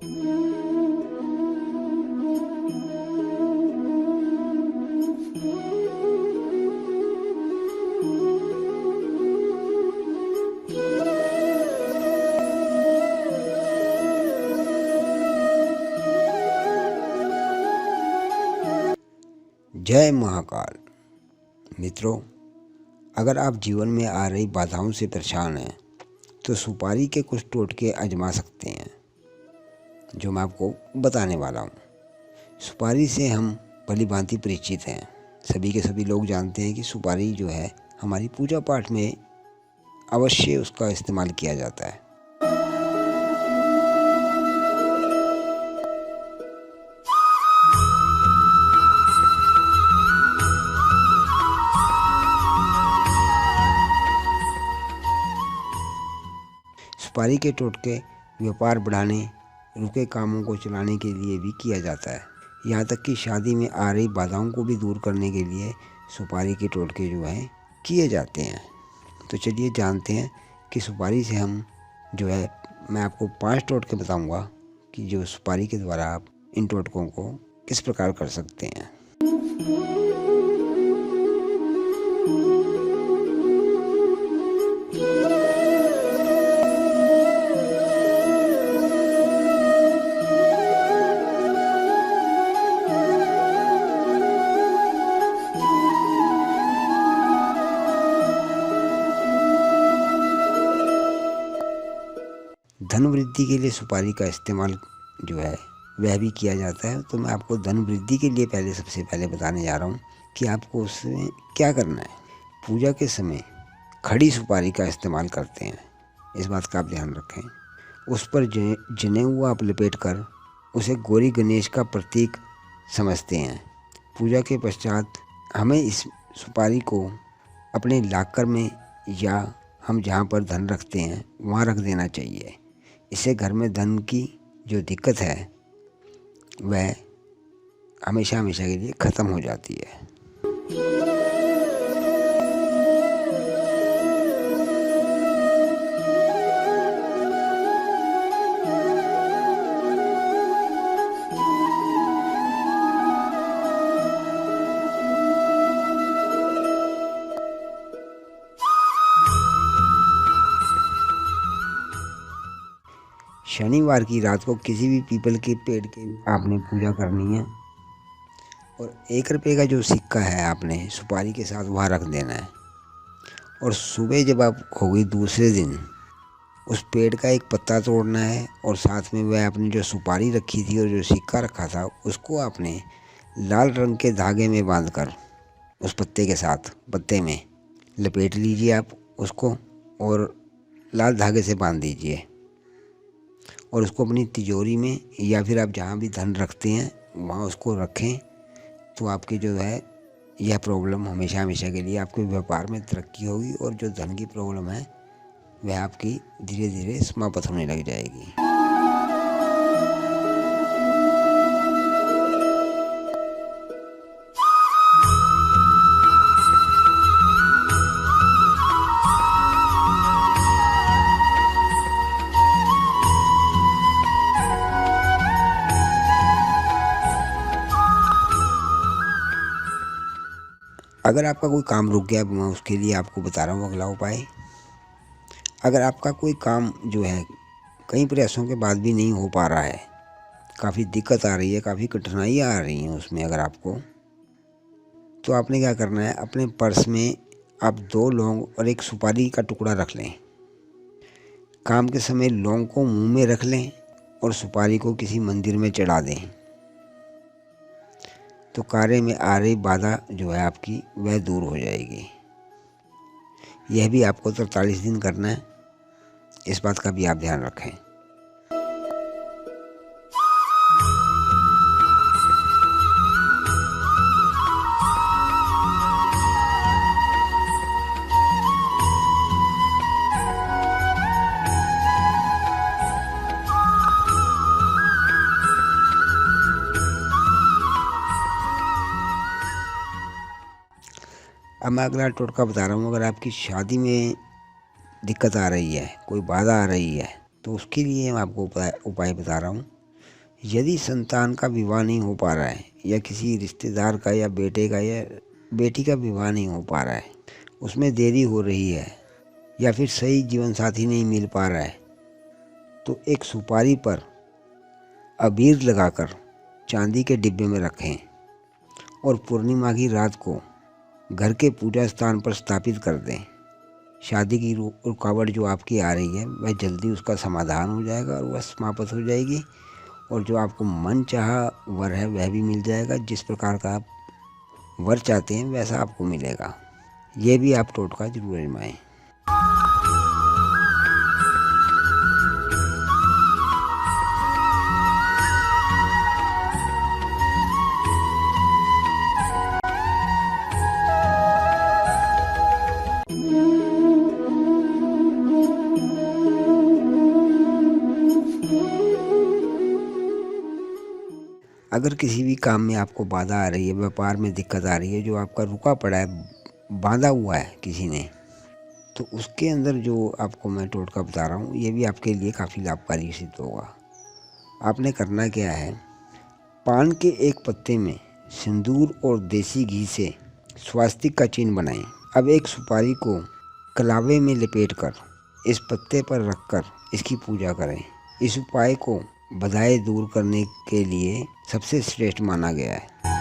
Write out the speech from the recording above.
जय महाकाल। मित्रों, अगर आप जीवन में आ रही बाधाओं से परेशान हैं तो सुपारी के कुछ टोटके आजमा सकते हैं, जो मैं आपको बताने वाला हूँ। सुपारी से हम भली भांति परिचित हैं। सभी के सभी लोग जानते हैं कि सुपारी जो है हमारी पूजा पाठ में अवश्य उसका इस्तेमाल किया जाता है। सुपारी के टोटके व्यापार बढ़ाने, रुके कामों को चलाने के लिए भी किया जाता है। यहाँ तक कि शादी में आ रही बाधाओं को भी दूर करने के लिए सुपारी के टोटके जो हैं किए जाते हैं। तो चलिए जानते हैं कि सुपारी से हम जो है, मैं आपको 5 टोटके बताऊंगा कि जो सुपारी के द्वारा आप इन टोटकों को किस प्रकार कर सकते हैं। धन वृद्धि के लिए सुपारी का इस्तेमाल जो है वह भी किया जाता है। तो मैं आपको धन वृद्धि के लिए सबसे पहले बताने जा रहा हूँ कि आपको उसमें क्या करना है। पूजा के समय खड़ी सुपारी का इस्तेमाल करते हैं, इस बात का आप ध्यान रखें। उस पर जनेऊ आप लपेट कर उसे गौरी गणेश का प्रतीक समझते हैं। पूजा के पश्चात हमें इस सुपारी को अपने लॉकर में या हम जहाँ पर धन रखते हैं वहाँ रख देना चाहिए। इससे घर में धन की जो दिक्कत है वह हमेशा हमेशा के लिए ख़त्म हो जाती है। शनिवार की रात को किसी भी पीपल के पेड़ की आपने पूजा करनी है और 1 रुपये का जो सिक्का है आपने सुपारी के साथ वहाँ रख देना है। और सुबह जब आप होगी दूसरे दिन उस पेड़ का एक पत्ता तोड़ना है और साथ में वह आपने जो सुपारी रखी थी और जो सिक्का रखा था उसको आपने लाल रंग के धागे में बांधकर उस पत्ते के साथ पत्ते में लपेट लीजिए आप उसको और लाल धागे से बांध दीजिए और उसको अपनी तिजोरी में या फिर आप जहाँ भी धन रखते हैं वहाँ उसको रखें। तो आपकी जो है यह प्रॉब्लम हमेशा हमेशा के लिए आपके व्यापार में तरक्की होगी और जो धन की प्रॉब्लम है वह आपकी धीरे धीरे समाप्त होने लग जाएगी। अगर आपका कोई काम रुक गया, मैं उसके लिए आपको बता रहा हूँ अगला उपाय। अगर आपका कोई काम जो है कई प्रयासों के बाद भी नहीं हो पा रहा है, काफ़ी दिक्कत आ रही है, काफ़ी कठिनाइयाँ आ रही हैं उसमें अगर आपको, तो आपने क्या करना है, अपने पर्स में आप 2 लौंग और 1 सुपारी का टुकड़ा रख लें। काम के समय लौंग को मुंह में रख लें और सुपारी को किसी मंदिर में चढ़ा दें। तो कार्य में आ रही बाधा जो है आपकी वह दूर हो जाएगी। यह भी आपको 43 दिन करना है, इस बात का भी आप ध्यान रखें। अब मैं अगला टोटका बता रहा हूँ। अगर आपकी शादी में दिक्कत आ रही है, कोई बाधा आ रही है, तो उसके लिए मैं आपको उपाय बता रहा हूँ यदि संतान का विवाह नहीं हो पा रहा है, या किसी रिश्तेदार का या बेटे का या बेटी का विवाह नहीं हो पा रहा है, उसमें देरी हो रही है, या फिर सही जीवन साथी नहीं मिल पा रहा है, तो एक सुपारी पर अबीर लगाकर चांदी के डिब्बे में रखें और पूर्णिमा की रात को घर के पूजा स्थान पर स्थापित कर दें। शादी की रुकावट जो आपकी आ रही है वह जल्दी उसका समाधान हो जाएगा और वह समाप्त हो जाएगी, और जो आपको मन चाहा वर है वह भी मिल जाएगा। जिस प्रकार का आप वर चाहते हैं वैसा आपको मिलेगा। ये भी आप टोटका जरूर आजमाएं। अगर किसी भी काम में आपको बाधा आ रही है, व्यापार में दिक्कत आ रही है, जो आपका रुका पड़ा है, बांधा हुआ है किसी ने, तो उसके अंदर जो आपको मैं टोटका बता रहा हूँ ये भी आपके लिए काफ़ी लाभकारी सिद्ध होगा। आपने करना क्या है, पान के एक पत्ते में सिंदूर और देसी घी से स्वास्तिक का चिन्ह बनाएं। अब एक सुपारी को कलावे में लपेटकर इस पत्ते पर रखकर इसकी पूजा करें। इस उपाय को बाधाएं दूर करने के लिए सबसे श्रेष्ठ माना गया है।